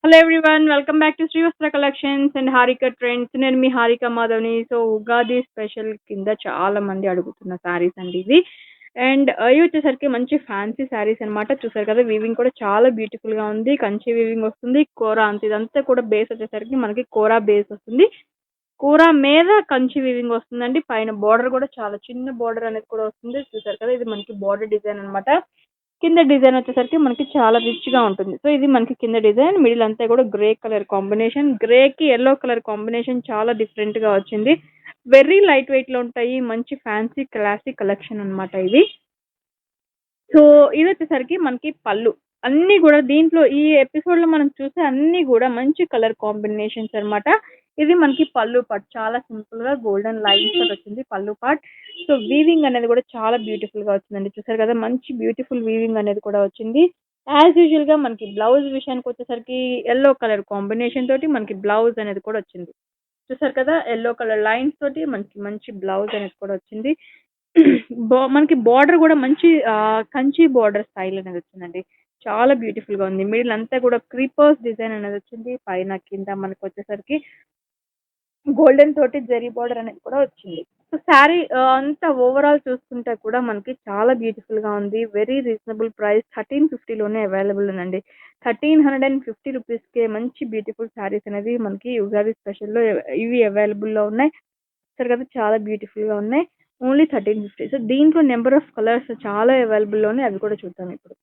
Hello everyone, welcome back to Srivastra collections and Harika trends. నేను మీ హారిక మాధవ్ని. సో ఉగాది స్పెషల్ కింద చాలా మంది అడుగుతున్న శారీస్ అండి ఇవి. అండ్ ఇవి వచ్చేసరికి మంచి ఫ్యాన్సీ శారీస్ అన్నమాట. చూసారు కదా, వీవింగ్ కూడా చాలా బ్యూటిఫుల్ గా ఉంది. కంచి వీవింగ్ వస్తుంది, కోరా అంత ఇదంతా కూడా బేస్ వచ్చేసరికి మనకి కోరా బేస్ వస్తుంది. కూర మీద కంచి వీవింగ్ వస్తుందండి. పైన బార్డర్ కూడా చాలా చిన్న బార్డర్ అనేది కూడా వస్తుంది. చూసారు కదా, ఇది మనకి బార్డర్ డిజైన్ అన్నమాట. కింద డిజైన్ వచ్చేసరికి మనకి చాలా రిచ్ గా ఉంటుంది. సో ఇది మనకి కింద డిజైన్, మిడిల్ అంతా కూడా గ్రే కలర్ కాంబినేషన్. గ్రే కి ఎల్లో కలర్ కాంబినేషన్ చాలా డిఫరెంట్ గా వచ్చింది. వెరీ లైట్ వెయిట్ లో ఉంటాయి. మంచి ఫ్యాన్సీ క్లాసిక్ కలెక్షన్ అన్నమాట ఇది. సో ఇది వచ్చేసరికి మనకి పళ్ళు. అన్ని కూడా దీంట్లో ఈ ఎపిసోడ్ లో మనం చూసే అన్ని కూడా మంచి కలర్ కాంబినేషన్స్ అన్నమాట. ఇది మనకి పళ్ళు పార్ట్ చాలా సింపుల్ గా గోల్డెన్ లైన్స్ తో వచ్చింది పళ్ళు పార్ట్. సో వీవింగ్ అనేది కూడా చాలా బ్యూటిఫుల్ గా వచ్చిందండి. చూసారు కదా, మంచి బ్యూటిఫుల్ వీవింగ్ అనేది కూడా వచ్చింది. యాజ్ యూజువల్ గా మనకి బ్లౌజ్ విషయానికి వచ్చేసరికి ఎల్లో కలర్ కాంబినేషన్ తోటి మనకి బ్లౌజ్ అనేది కూడా వచ్చింది. చూసారు కదా, ఎల్లో కలర్ లైన్స్ తోటి మనకి మంచి బ్లౌజ్ అనేది కూడా వచ్చింది. మనకి బార్డర్ కూడా మంచి కంచి బార్డర్ స్టైల్ అనేది వచ్చిందండి. చాలా బ్యూటిఫుల్ గా ఉంది. మిడిల్ అంతా కూడా క్రీపర్స్ డిజైన్ అనేది వచ్చింది. పైన కింద మనకి వచ్చేసరికి గోల్డెన్ తోటి జరీ బార్డర్ అనేది కూడా వచ్చింది. సో శారీ అంతా ఓవరాల్ చూసుకుంటే కూడా మనకి చాలా బ్యూటిఫుల్ గా ఉంది. వెరీ రీజనబుల్ ప్రైస్, 1350 లోనే అవైలబుల్ ఉందండి. 1350 రూపీస్ కే మంచి బ్యూటిఫుల్ శారీస్ అనేది మనకి ఉగాది స్పెషల్ లో ఇవి అవైలబుల్ లో ఉన్నాయి. సరే కదా, చాలా బ్యూటిఫుల్ గా ఉన్నాయి. ఓన్లీ 1350. సో దీంట్లో నెంబర్ ఆఫ్ కలర్స్ చాలా అవైలబుల్ లో ఉన్నాయి, అవి కూడా చూద్దాం ఇప్పుడు.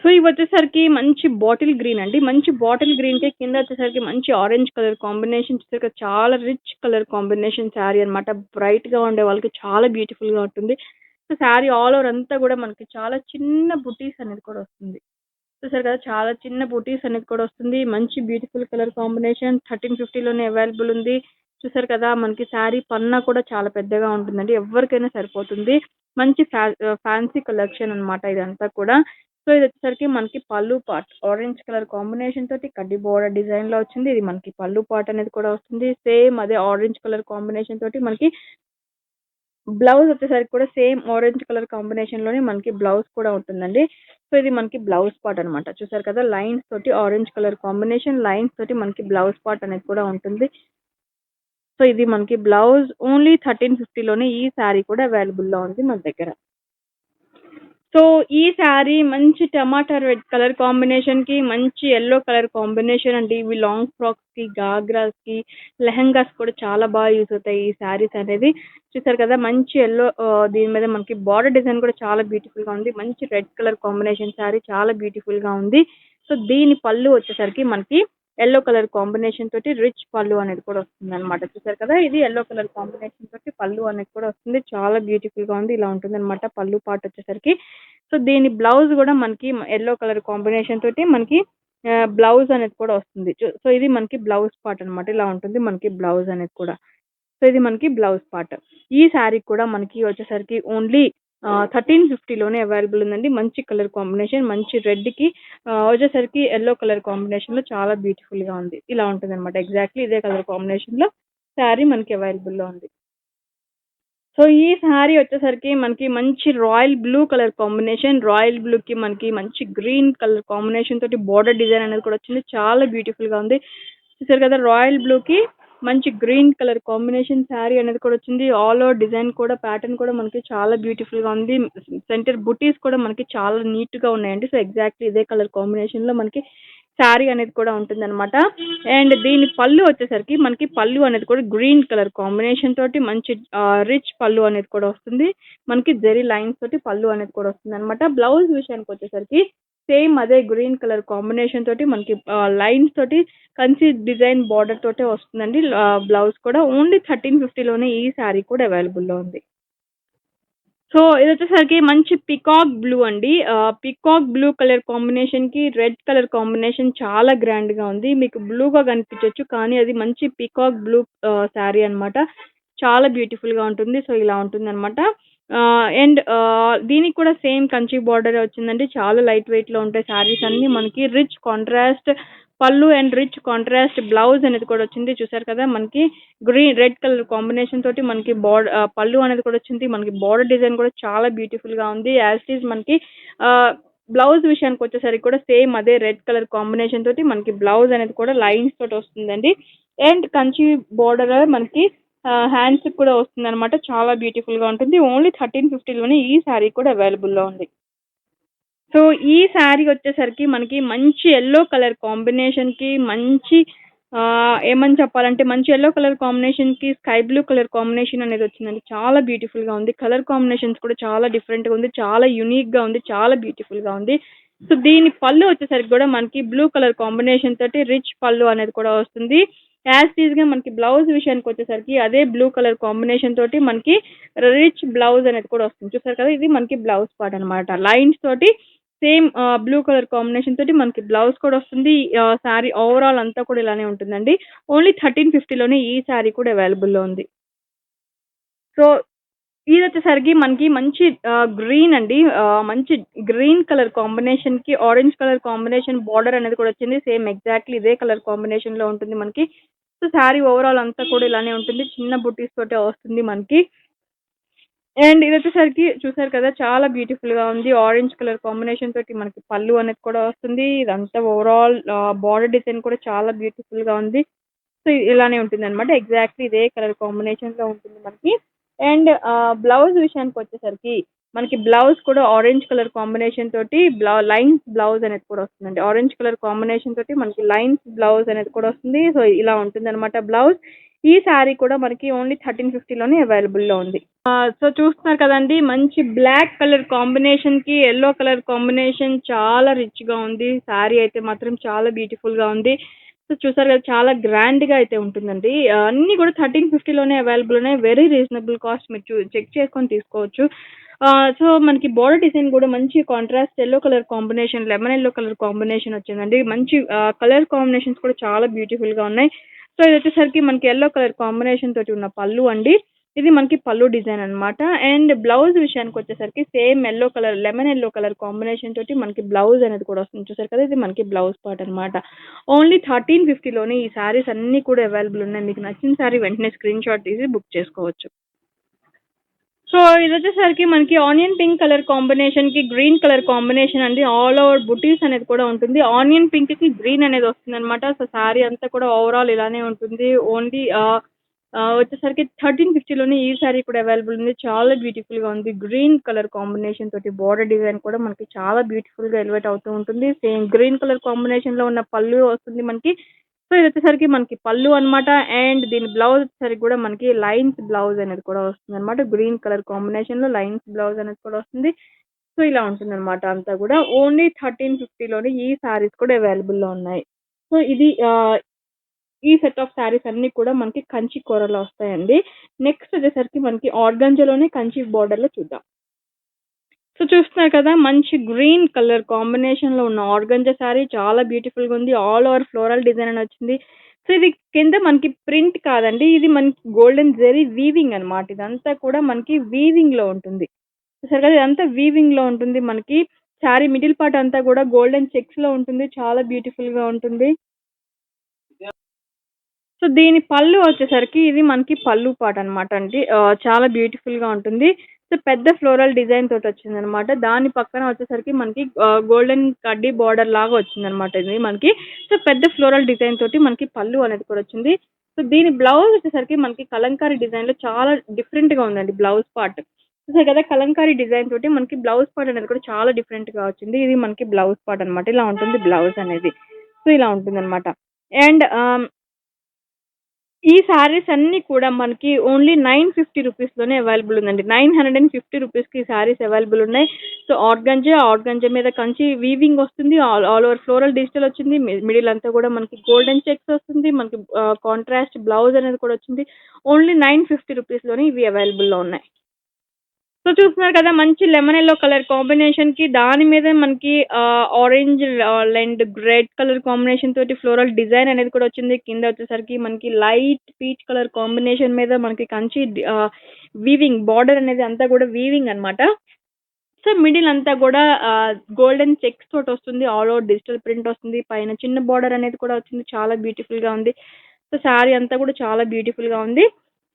సో ఇవి వచ్చేసరికి మంచి బాటిల్ గ్రీన్ అండి. మంచి బాటిల్ గ్రీన్ కి కింద వచ్చేసరికి మంచి ఆరెంజ్ కలర్ కాంబినేషన్. చూసారు, చాలా రిచ్ కలర్ కాంబినేషన్ శారీ అన్నమాట. బ్రైట్ గా ఉండే వాళ్ళకి చాలా బ్యూటిఫుల్ గా ఉంటుంది. సో శారీ ఆల్ ఓవర్ అంతా కూడా మనకి చాలా చిన్న బుటీస్ అనేది కూడా వస్తుంది. చూసారు కదా, చాలా చిన్న బుటీస్ అనేది కూడా వస్తుంది. మంచి బ్యూటిఫుల్ కలర్ కాంబినేషన్ 1350 లోనే అవైలబుల్ ఉంది. చూసారు కదా, మనకి శారీ పన్నా కూడా చాలా పెద్దగా ఉంటుందండి. ఎవరికైనా సరిపోతుంది. మంచి ఫ్యాన్సీ కలెక్షన్ అన్నమాట ఇదంతా కూడా. సో ఇది వచ్చేసరికి మనకి పళ్ళు పార్ట్ ఆరెంజ్ కలర్ కాంబినేషన్ తోటి కడ్డీ బోర్డర్ డిజైన్ లో వచ్చింది. ఇది మనకి పళ్ళు పార్ట్ అనేది కూడా వస్తుంది. సేమ్ అదే ఆరెంజ్ కలర్ కాంబినేషన్ తోటి మనకి బ్లౌజ్ వచ్చేసరికి కూడా సేమ్ ఆరెంజ్ కలర్ కాంబినేషన్ లోనే మనకి బ్లౌజ్ కూడా ఉంటుందండి. సో ఇది మనకి బ్లౌజ్ పార్ట్ అన్నమాట. చూసారు కదా, లైన్స్ తోటి ఆరెంజ్ కలర్ కాంబినేషన్ లైన్స్ తోటి మనకి బ్లౌజ్ పార్ట్ అనేది కూడా ఉంటుంది. సో ఇది మనకి బ్లౌజ్ ఓన్లీ 1350 లోనే ఈ శారీ కూడా అవైలబుల్ లో ఉంది మన దగ్గర. సో ఈ శారీ మంచి టమాటా రెడ్ కలర్ కాంబినేషన్ కి మంచి ఎల్లో కలర్ కాంబినేషన్ అండి. ఇవి లాంగ్ ఫ్రాక్స్ కి, గాగ్రాస్ కి, లెహంగాస్ కూడా చాలా బాగా యూస్ అవుతాయి ఈ శారీస్ అనేది. చూసారు కదా, మంచి ఎల్లో దీని మీద మనకి బార్డర్ డిజైన్ కూడా చాలా బ్యూటిఫుల్ గా ఉంది. మంచి రెడ్ కలర్ కాంబినేషన్ శారీ చాలా బ్యూటిఫుల్ గా ఉంది. సో దీని పళ్ళు వచ్చేసరికి మనకి ఎల్లో కలర్ కాంబినేషన్ తోటి రిచ్ పళ్ళు అనేది కూడా వస్తుంది అనమాట. చూసారు కదా, ఇది ఎల్లో కలర్ కాంబినేషన్ తోటి పళ్ళు అనేది కూడా వస్తుంది. చాలా బ్యూటిఫుల్ గా ఉంది. ఇలా ఉంటుంది అనమాట పళ్ళు పార్ట్ వచ్చేసరికి. సో దీని బ్లౌజ్ కూడా మనకి ఎల్లో కలర్ కాంబినేషన్ తోటి మనకి బ్లౌజ్ అనేది కూడా వస్తుంది. సో ఇది మనకి బ్లౌజ్ పార్ట్ అన్నమాట. ఇలా ఉంటుంది మనకి బ్లౌజ్ అనేది కూడా. సో ఇది మనకి బ్లౌజ్ పార్ట్. ఈ శారీ కూడా మనకి వచ్చేసరికి ఓన్లీ 1350 లోనే అవైలబుల్ ఉందండి. మంచి కలర్ కాంబినేషన్, మంచి రెడ్ కి వచ్చేసరికి ఎల్లో కలర్ కాంబినేషన్ లో చాలా బ్యూటిఫుల్ గా ఉంది. ఇలా ఉంటుంది అనమాట. ఎగ్జాక్ట్లీ ఇదే కలర్ కాంబినేషన్ లో శారీ మనకి అవైలబుల్ లో ఉంది. సో ఈ శారీ వచ్చేసరికి మనకి మంచి royal blue colour combination. Royal blue కి మనకి మంచి గ్రీన్ కలర్ కాంబినేషన్ తోటి బోర్డర్ డిజైన్ అనేది కూడా వచ్చింది. చాలా బ్యూటిఫుల్ గా ఉంది. చూసారు కదా, రాయల్ బ్లూ కి మంచి గ్రీన్ కలర్ కాంబినేషన్ శారీ అనేది కూడా వచ్చింది. ఆల్ ఓవర్ డిజైన్ కూడా ప్యాటర్న్ కూడా మనకి చాలా బ్యూటిఫుల్ గా ఉంది. సెంటర్ బుటీస్ కూడా మనకి చాలా నీట్ గా ఉన్నాయండి. సో ఎగ్జాక్ట్లీ ఇదే కలర్ కాంబినేషన్ లో మనకి శారీ అనేది కూడా ఉంటుంది అనమాట. అండ్ దీని పళ్ళు వచ్చేసరికి మనకి పళ్ళు అనేది కూడా గ్రీన్ కలర్ కాంబినేషన్ తోటి మంచి రిచ్ పళ్ళు అనేది కూడా వస్తుంది. మనకి జెరీ లైన్స్ తోటి పళ్ళు అనేది కూడా వస్తుంది అనమాట. బ్లౌజ్ విషయానికి వచ్చేసరికి సేమ్ అదే గ్రీన్ కలర్ కాంబినేషన్ తోటి మనకి లైన్స్ తోటి కంచి డిజైన్ బార్డర్ తోటే వస్తుందండి. బ్లౌజ్ కూడా ఓన్లీ 1350 లోనే ఈ శారీ కూడా అవైలబుల్ లో ఉంది. సో ఇది వచ్చేసరికి మంచి పికాక్ బ్లూ అండి. పికాక్ బ్లూ కలర్ కాంబినేషన్ కి రెడ్ కలర్ కాంబినేషన్ చాలా గ్రాండ్ గా ఉంది. మీకు బ్లూగా కనిపించవచ్చు, కానీ అది మంచి పికాక్ బ్లూ శారీ అన్నమాట. చాలా బ్యూటిఫుల్ గా ఉంటుంది. సో ఇలా ఉంటుంది అనమాట. అండ్ దీనికి కూడా సేమ్ కంచి బార్డర్ వచ్చిందండి. చాలా లైట్ వెయిట్ లో ఉంటాయి శారీస్ అన్ని. మనకి రిచ్ కాంట్రాస్ట్ పళ్ళు అండ్ రిచ్ కాంట్రాస్ట్ బ్లౌజ్ అనేది కూడా వచ్చింది. చూసారు కదా, మనకి గ్రీన్ రెడ్ కలర్ కాంబినేషన్ తోటి మనకి పళ్ళు అనేది కూడా వచ్చింది. మనకి బార్డర్ డిజైన్ కూడా చాలా బ్యూటిఫుల్ గా ఉంది. యాజ్ ఇట్ ఈస్ మనకి బ్లౌజ్ విషయానికొచ్చేసరికి కూడా సేమ్ అదే రెడ్ కలర్ కాంబినేషన్ తోటి మనకి బ్లౌజ్ అనేది కూడా లైన్స్ తోటి వస్తుందండి. అండ్ కంచి బోర్డర్ మనకి హ్యాండ్స్‌కి కూడా వస్తుందనమాట. చాలా బ్యూటిఫుల్‌గా ఉంటుంది. ఓన్లీ 1350లోనే ఈ శారీ కూడా అవైలబుల్‌లో ఉంది. సో, ఈ శారీ వచ్చేసరికి మనకి మంచి యెల్లో కలర్ కాంబినేషన్‌కి మంచి ఏమని చెప్పాలంటే మంచి యెల్లో కలర్ కాంబినేషన్‌కి స్కై బ్లూ కలర్ కాంబినేషన్ అనేది వచ్చిందండి. చాలా బ్యూటిఫుల్‌గా ఉంది. కలర్ కాంబినేషన్స్ కూడా చాలా డిఫరెంట్‌గా ఉంది. చాలా యూనిక్‌గా ఉంది. చాలా బ్యూటిఫుల్‌గా ఉంది. సో, దీని పళ్ళు వచ్చేసరికి కూడా మనకి బ్లూ కలర్ కాంబినేషన్ తోటి రిచ్ పళ్ళు అనేది కూడా వస్తుంది. యాజ్ టీజ్‌గా మనకి బ్లౌజ్ విషయానికొచ్చేసరికి అదే బ్లూ కలర్ కాంబినేషన్ తోటి మనకి రిచ్ బ్లౌజ్ అనేది కూడా వస్తుంది. చూసారు కదా! ఇది మనకి బ్లౌజ్ పార్ట్ అనమాట. లైన్స్ తోటి సేమ్ బ్లూ కలర్ కాంబినేషన్ తోటి మనకి బ్లౌజ్ కూడా వస్తుంది. శారీ ఓవరాల్ అంతా కూడా ఇలానే ఉంటుందండి. ఓన్లీ 1350లోనే ఈ శారీ కూడా అవైలబుల్‌లో ఉంది. సో, ఇదొచ్చేసరికి మనకి మంచి గ్రీన్ అండి. మంచి గ్రీన్ కలర్ కాంబినేషన్‌కి ఆరెంజ్ కలర్ కాంబినేషన్ బోర్డర్ అనేది కూడా వచ్చింది. సేమ్ ఎగ్జాక్ట్‌లీ ఇదే కలర్ కాంబినేషన్‌లో ఉంటుంది మనకి. సో, శారీ ఓవరాల్ అంతా కూడా ఇలానే ఉంటుంది. చిన్న బుట్టీస్ తోటే వస్తుంది మనకి. అండ్ ఇదొచ్చేసరికి చూసారు కదా! చాలా బ్యూటిఫుల్‌గా ఉంది. ఆరెంజ్ కలర్ కాంబినేషన్ తోటి మనకి పళ్ళు అనేది కూడా వస్తుంది. ఇదంతా ఓవరాల్ బోర్డర్ డిజైన్ కూడా చాలా బ్యూటిఫుల్‌గా ఉంది. సో, ఇలానే ఉంటుందనమాట. ఎగ్జాక్ట్‌లీ ఇదే కలర్ కాంబినేషన్‌లో ఉంటుంది మనకి. అండ్ బ్లౌజ్ విషయానికొచ్చేసరికి మనకి బ్లౌజ్ కూడా ఆరెంజ్ కలర్ కాంబినేషన్ తోటి లైన్స్ బ్లౌజ్ అనేది కూడా వస్తుందండి. ఆరెంజ్ కలర్ కాంబినేషన్ తోటి మనకి లైన్స్ బ్లౌజ్ అనేది కూడా వస్తుంది. సో, ఇలా ఉంటుందనమాట బ్లౌజ్. ఈ శారీ కూడా మనకి ఓన్లీ 1350లోనే అవైలబుల్‌లో ఉంది. సో, చూస్తున్నారు కదండీ! మంచి బ్లాక్ కలర్ కాంబినేషన్‌కి యెల్లో కలర్ కాంబినేషన్ చాలా రిచ్‌గా ఉంది. శారీ అయితే మాత్రం చాలా బ్యూటిఫుల్‌గా ఉంది. సో, చూసారు కదా! చాలా గ్రాండ్‌గా అయితే ఉంటుందండి. అన్నీ కూడా 1350లోనే అవైలబుల్ ఉన్నాయి. వెరీ రీజనబుల్ కాస్ట్ మీరు చెక్ చేసుకొని తీసుకోవచ్చు. సో, మనకి బోర్డర్ డిజైన్ కూడా మంచి contrast yellow colour combination, lemon yellow colour combination వచ్చిందండి. మంచి కలర్ కాంబినేషన్స్ కూడా చాలా బ్యూటిఫుల్‌గా ఉన్నాయి. సో, ఇదొచ్చేసరికి మనకి యెల్లో కలర్ కాంబినేషన్ తోటి ఉన్న పళ్ళు అండి. ఇది మనకి పళ్ళు డిజైన్ అనమాట. అండ్ బ్లౌజ్ విషయానికొచ్చేసరికి same yellow colour, lemon yellow colour combination తోటి మనకి బ్లౌజ్ అనేది కూడా వస్తుంది. చూసారు కదా! ఇది మనకి బ్లౌజ్ పార్ట్ అనమాట. ఓన్లీ 1350లోనే ఈ శారీస్ అన్నీ కూడా అవైలబుల్ ఉన్నాయి. మీకు నచ్చిన శారీ వెంటనే స్క్రీన్ షాట్ తీసి బుక్ చేసుకోవచ్చు. సో, ఇదొచ్చేసరికి మనకి ఆనియన్ పింక్ కలర్ కాంబినేషన్‌కి గ్రీన్ కలర్ కాంబినేషన్ అండి. ఆల్ ఓవర్ బుటీస్ అనేది కూడా ఉంటుంది. ఆనియన్ పింక్‌కి గ్రీన్ అనేది వస్తుందనమాట. సో, శారీ అంతా కూడా ఓవరాల్ ఇలానే ఉంటుంది. ఓన్లీ వచ్చేసరికి 1350లోనే ఈ శారీ కూడా అవైలబుల్ ఉంది. చాలా బ్యూటిఫుల్‌గా ఉంది. గ్రీన్ కలర్ కాంబినేషన్ తోటి బోర్డర్ డిజైన్ కూడా మనకి చాలా బ్యూటిఫుల్‌గా ఎలివేట్ అవుతూ ఉంటుంది. సేమ్ గ్రీన్ కలర్ కాంబినేషన్‌లో ఉన్న పళ్ళు వస్తుంది మనకి. సో, ఇదొచ్చేసరికి మనకి పళ్ళు అనమాట. అండ్ దీని బ్లౌజ్ వచ్చేసరికి కూడా మనకి లైన్స్ బ్లౌజ్ అనేది కూడా వస్తుందనమాట. గ్రీన్ కలర్ కాంబినేషన్‌లో లైన్స్ బ్లౌజ్ అనేది కూడా వస్తుంది. సో, ఇలా ఉంటుందనమాట అంతా కూడా. ఓన్లీ 1350లోనే ఈ శారీస్ కూడా అవైలబుల్‌లో ఉన్నాయి. సో, ఇది ఈ సెట్ ఆఫ్ శారీస్ అన్నీ కూడా మనకి కంచి కూరలో వస్తాయండి. నెక్స్ట్ వచ్చేసరికి మనకి ఆర్గాంజాలోనే కంచి బోర్డర్‌లో చూద్దాం. సో, చూస్తున్నారు కదా! మంచి గ్రీన్ కలర్ కాంబినేషన్‌లో ఉన్న ఆర్గాంజా శారీ చాలా బ్యూటిఫుల్‌గా ఉంది. ఆల్ ఓవర్ ఫ్లోరల్ డిజైన్ అని వచ్చింది. సో, ఇది కింద మనకి ప్రింట్ కాదండి. ఇది మనకి గోల్డెన్ జెరీ వీవింగ్ అనమాట. ఇదంతా కూడా మనకి వీవింగ్‌లో ఉంటుంది. చూసారు కదా! ఇదంతా వీవింగ్‌లో ఉంటుంది మనకి. శారీ మిడిల్ పార్ట్ అంతా కూడా గోల్డెన్ చెక్స్‌లో ఉంటుంది. చాలా బ్యూటిఫుల్‌గా ఉంటుంది. సో, దీని పళ్ళు వచ్చేసరికి ఇది మనకి పళ్ళు పార్ట్ అనమాట అండి. చాలా బ్యూటిఫుల్‌గా ఉంటుంది. సో, పెద్ద ఫ్లోరల్ డిజైన్ తోటొచ్చిందనమాట. దాని పక్కన వచ్చేసరికి మనకి గోల్డెన్ కడ్డీ బోర్డర్ లాగా వచ్చిందనమాట ఇది మనకి. సో, పెద్ద ఫ్లోరల్ డిజైన్ తోటి మనకి పళ్ళు అనేది కూడా వచ్చింది. సో, దీని బ్లౌజ్ వచ్చేసరికి మనకి కలంకారీ డిజైన్‌లో చాలా డిఫరెంట్‌గా ఉందండి బ్లౌజ్ పార్ట్. చూసారు కదా! కలంకారీ డిజైన్ తోటి మనకి బ్లౌజ్ పార్ట్ అనేది కూడా చాలా డిఫరెంట్‌గా వచ్చింది. ఇది మనకి బ్లౌజ్ పార్ట్ అనమాట. ఇలా ఉంటుంది బ్లౌజ్ అనేది. సో, ఇలా ఉంటుందనమాట. అండ్ ఈ శారీస్ అన్నీ కూడా మనకి ఓన్లీ 950 రూపీస్‌లోనే అవైలబుల్ ఉందండి. 950 రూపీస్‌కి ఈ శారీస్ అవైలబుల్ ఉన్నాయి. సో, ఆర్గాంజా మీద కంచి వీవింగ్ వస్తుంది. ఆల్ ఓవర్ ఫ్లోరల్ డిజిటల్ వచ్చింది. మిడిల్ అంతా కూడా మనకి గోల్డెన్ చెక్స్ వస్తుంది. మనకి కాంట్రాస్ట్ బ్లౌజ్ అనేది కూడా వచ్చింది. ఓన్లీ 950 రూపీస్‌లోనే ఇవి అవైలబుల్‌లో ఉన్నాయి. సో, చూస్తున్నారు కదా! మంచి లెమన్ యెల్లో కలర్ కాంబినేషన్‌కి దాని మీద మనకి orange and red colour combination తోటి ఫ్లోరల్ డిజైన్ అనేది కూడా వచ్చింది. కింద వచ్చేసరికి మనకి లైట్ పీచ్ కలర్ కాంబినేషన్ మీద మనకి కంచి వీవింగ్ బోర్డర్ అనేది అంతా కూడా వీవింగ్ అనమాట. సో, మిడిల్ అంతా కూడా గోల్డెన్ చెక్స్ తోటొస్తుంది. ఆల్ ఓవర్ డిజిటల్ ప్రింట్ వస్తుంది. పైన చిన్న బోర్డర్ అనేది కూడా వచ్చింది. చాలా బ్యూటిఫుల్‌గా ఉంది. సో, శారీ అంతా కూడా చాలా బ్యూటిఫుల్‌గా ఉంది.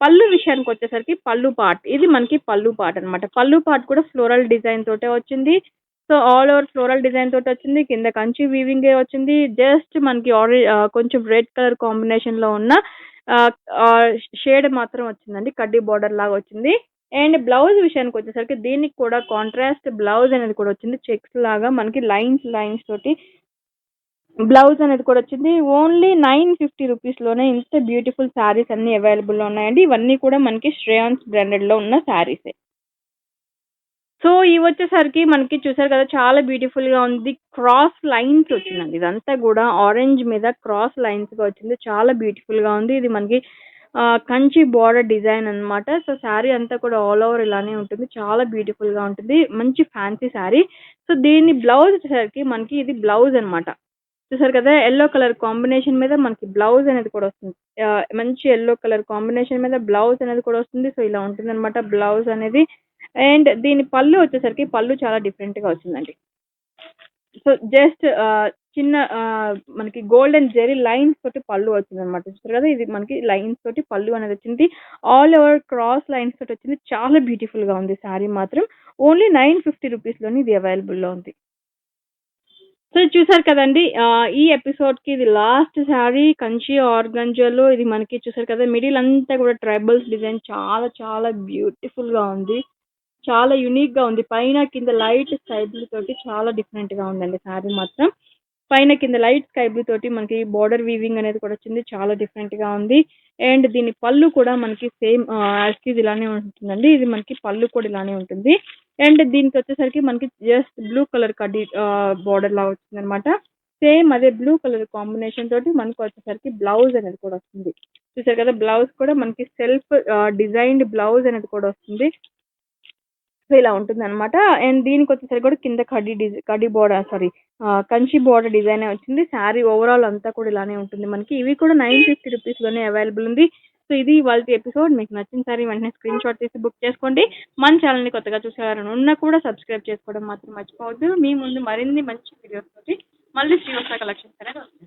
పళ్ళు విషయానికొచ్చేసరికి పళ్ళు పార్ట్. ఇది మనకి పళ్ళు పార్ట్ అనమాట. పళ్ళు పార్ట్ కూడా ఫ్లోరల్ డిజైన్ తోటే వచ్చింది. So all over floral design తోటి వచ్చింది. కింద కంచి వీవింగ్ వచ్చింది. జస్ట్ మనకి కొంచెం రెడ్ కలర్ కాంబినేషన్ లో ఉన్న షేడ్ మాత్రం వచ్చిందండి. కడ్డీ బార్డర్ లాగా వచ్చింది. అండ్ బ్లౌజ్ విషయానికి వచ్చేసరికి దీనికి కూడా కాంట్రాస్ట్ బ్లౌజ్ అనేది కూడా వచ్చింది. చెక్స్ లాగా మనకి లైన్స్ తోటి బ్లౌజ్ అనేది కూడా వచ్చింది. ఓన్లీ 950 రూపీస్లోనే ఇంత బ్యూటిఫుల్ శారీస్ అన్ని అవైలబుల్లో ఉన్నాయండి. ఇవన్నీ కూడా మనకి శ్రేయాన్స్ బ్రాండెడ్లో ఉన్న శారీసే. సో ఇవి వచ్చేసరికి మనకి చూసారు కదా, చాలా బ్యూటిఫుల్ గా ఉంది. క్రాస్ లైన్స్ వచ్చిందండి. ఇదంతా కూడా ఆరెంజ్ మీద క్రాస్ లైన్స్ గా వచ్చింది. చాలా బ్యూటిఫుల్ గా ఉంది. ఇది మనకి కంచి బోర్డర్ డిజైన్ అన్నమాట. సో శారీ అంతా కూడా ఆల్ ఓవర్ ఇలానే ఉంటుంది. చాలా బ్యూటిఫుల్ గా ఉంటుంది. మంచి ఫ్యాన్సీ శారీ. సో దీని బ్లౌజ్ వచ్చేసరికి మనకి ఇది బ్లౌజ్ అన్నమాట. చూసారు కదా, ఎల్లో కలర్ కాంబినేషన్ మీద మనకి బ్లౌజ్ అనేది కూడా వస్తుంది. మంచి ఎల్లో కలర్ కాంబినేషన్ మీద బ్లౌజ్ అనేది కూడా వస్తుంది. సో ఇలా ఉంటుంది అనమాట బ్లౌజ్ అనేది. అండ్ దీని పళ్ళు వచ్చేసరికి పళ్ళు చాలా డిఫరెంట్ గా వచ్చిందండి. సో జస్ట్ చిన్న మనకి గోల్డెన్ జెరీ లైన్స్ తోటి పళ్ళు వచ్చింది అనమాట. చూస్తారు కదా, ఇది మనకి లైన్స్ తోటి పళ్ళు అనేది వచ్చింది. ఆల్ ఓవర్ క్రాస్ లైన్స్ తోటి వచ్చింది. చాలా బ్యూటిఫుల్ గా ఉంది శారీ మాత్రం. ఓన్లీ 950 రూపీస్లోని ఇది అవైలబుల్లో ఉంది. సో చూసారు కదండి, ఈ ఎపిసోడ్ కి ఇది లాస్ట్ శారీ కంచి ఆర్గంజాలో. ఇది మనకి చూసారు కదా, మిడిల్ అంతా కూడా ట్రైబల్స్ డిజైన్ చాలా చాలా బ్యూటిఫుల్ గా ఉంది. చాలా యునిక్ గా ఉంది. పైన కింద లైట్ స్కై బ్లూ తోటి చాలా డిఫరెంట్ గా ఉందండి శారీ మాత్రం. పైన కింద లైట్ స్కై బ్లూ తోటి మనకి బోర్డర్ వీవింగ్ అనేది కూడా వచ్చింది. చాలా డిఫరెంట్ గా ఉంది. అండ్ దీని పళ్ళు కూడా మనకి సేమ్ యాజ్ ఇలానే ఉంటుందండి. ఇది మనకి పళ్ళు కూడా ఇలానే ఉంటుంది. అండ్ దీనికి వచ్చేసరికి మనకి జస్ట్ బ్లూ కలర్ కడ్డీ బోర్డర్ లాగా వచ్చింది అనమాట. సేమ్ అదే బ్లూ కలర్ కాంబినేషన్ తోటి మనకు వచ్చేసరికి బ్లౌజ్ అనేది కూడా వస్తుంది. చూసారు కదా, బ్లౌజ్ కూడా మనకి సెల్ఫ్ డిజైన్డ్ బ్లౌజ్ అనేది కూడా వస్తుంది. సో ఇలా ఉంటుంది అనమాట. అండ్ దీనికి వచ్చేసరికి కూడా కింద కడ్డీ బోర్డర్ కంచి బోర్డర్ డిజైన్ వచ్చింది. శారీ ఓవరాల్ అంతా కూడా ఇలానే ఉంటుంది మనకి. ఇవి కూడా 950 రూపీస్లోనే అవైలబుల్ ఉంది. సో ఇది వాళ్ళ ఎపిసోడ్. మీకు నచ్చిన సారీ వెంటనే స్క్రీన్ షాట్ తీసి బుక్ చేసుకోండి. మన ఛానల్ని కొత్తగా చూసేవారని ఉన్నా కూడా సబ్స్క్రైబ్ చేసుకోవడం మాత్రం మర్చిపోవద్దు. మీ ముందు మరిన్ని మంచి వీడియోస్ తోటి మళ్ళీ శ్రీవత్స కలెక్షన్స్ అనేది వస్తుంది.